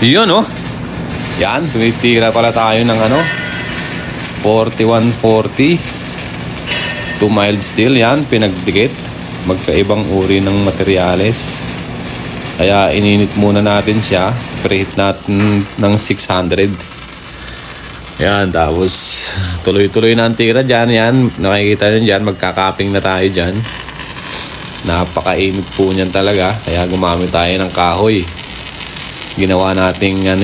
Yun, oh. Yan, tumitira pala tayo ng 4140. 2 mild steel, yan, pinagdikit. Magkaibang uri ng materyales. Kaya ininit muna natin siya. Preheat natin ng 600. Yan, tapos tuloy-tuloy na ang tira dyan. Yan, nakikita nyo dyan, magkakaping na tayo dyan. Napakainit po niyan talaga. Kaya gumamit tayo ng kahoy. Ginawa nating yan,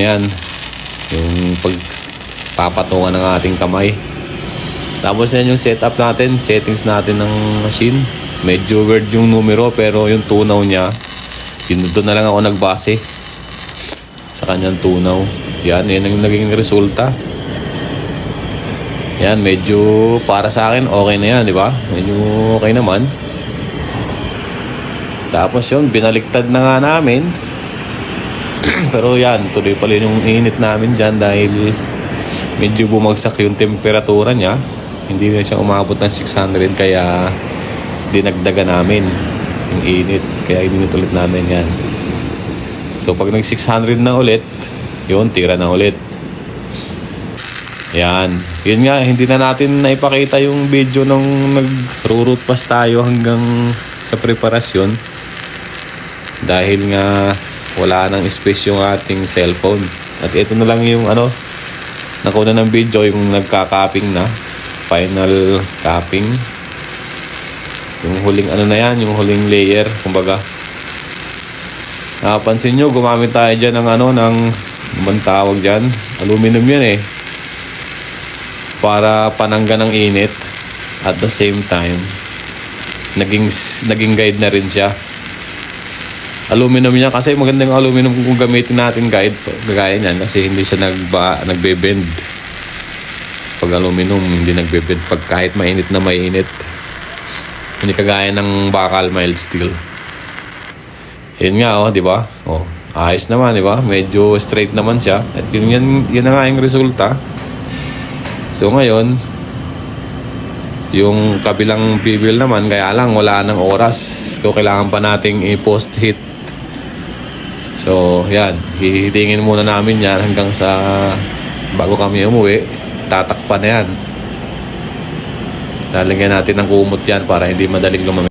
yung pagpapatungan ng ating kamay. Tapos yan yung setup natin, settings natin ng machine. Medyo weird yung numero, pero yung tunaw niya, doon na lang ako nagbase sa kanyang tunaw. Yan ang naging resulta. Yan, medyo para sa akin okay na yan, di ba? Medyo okay naman. Tapos yun, binaliktad na nga namin. Pero yan, tuloy pala yung init namin dyan dahil medyo bumagsak yung temperatura niya. Hindi na siya umabot ng 600, kaya dinagdagan namin yung init. Kaya ininit ulit namin yan. So pag nag 600 na ulit, yun, tira na ulit. Yan. Yun nga, hindi na natin naipakita yung video nung nag-root pass tayo hanggang sa preparasyon. Dahil nga wala nang space yung ating cellphone. At ito na lang yung nakuna ng video, yung nagka-capping na. Final capping. Yung huling na yan, yung huling layer, kumbaga. Napansin nyo, gumamit tayo dyan ng ng ibang tawag dyan. Aluminum yan para panangga ng init. At the same time, naging guide na rin siya. Aluminum niya, kasi magandang aluminum kung gamitin natin guide. Gagaya niyan, kasi hindi siya nagbe-bend. Pag aluminum, hindi nagbe-bend pag kahit mainit na mainit. Hindi kagaya ng bakal mild steel. Yun nga, di ba? Ayos naman, di ba? Medyo straight naman siya. At yun na nga yung resulta. So ngayon, yung kabilang bibil naman, kaya lang wala ng oras. So kailangan pa nating i-post heat. So yan, hihitingin muna namin yan hanggang sa bago kami umuwi. Tatakpan na yan. Lalagyan natin ng kumot yan para hindi madaling lumamig.